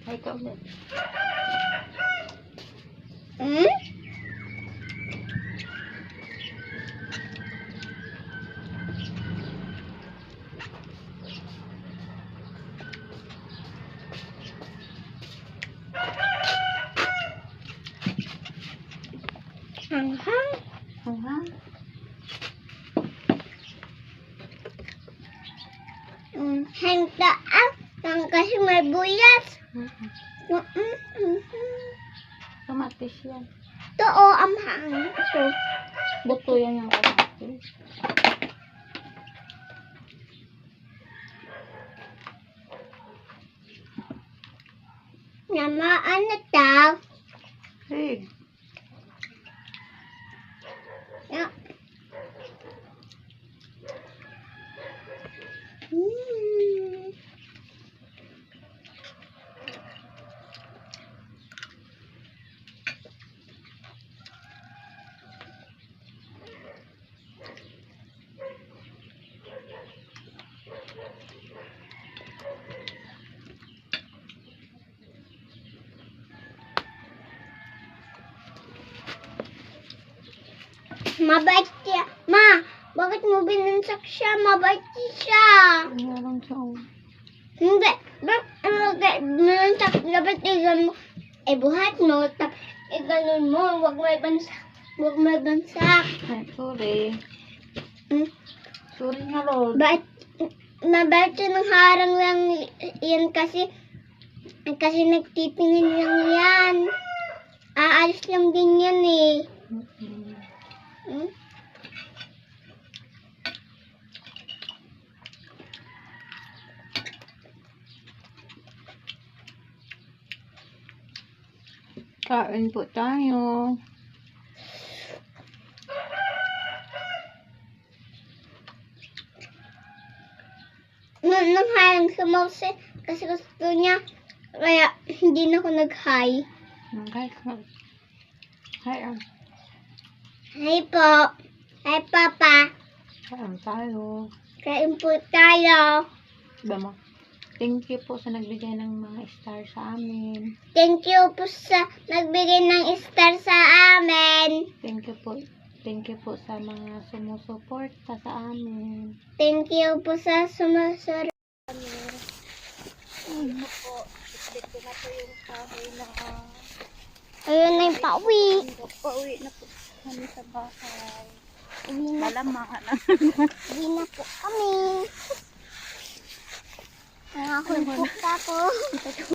Ay, ikaw ulit. Hmm? Hanghang. Hanghang. Hangtaan. Ang kasi may buyas. Kamatis yan. Ito o, amhang. Ito. Buto yan yung kamatis. Namaan na daw. Hey. Yeah. Mm. Mabait siya. Ma, bakit mo binunsak siya? Mabait siya. Meron siyang... Hindi. Bakit binunsak? Dapat igan mo. Buhat mo. Tapos iganon mo. Huwag may bansak. Huwag may bansak. Ay, sorry. Hmm? Sorry na, Lord. Mabait siya ng harang lang yan kasi nagtitingin lang yan. Aalis lang din yan eh. Hmm? Kain po tayo. Nang harang sa mouse kasi gusto niya. Kaya hindi na ako nag-hi. Okay. Hi, Hi po. Hi Papa. kain tayo. Kain po tayo. Diba mo? Thank you po sa nagbigay ng mga star sa amin. Thank you po sa nagbigay ng star sa amin. Thank you po. Thank you po sa mga sumusuporta sa amin. Thank you po sa sumusur. Ayun po. Update ko na po yung kahoy na Ayun na yung pauwi. pauwi na po kami sa bahay. Uwi na, Malamangan na. uwi na po kami. Nakahulpok ako.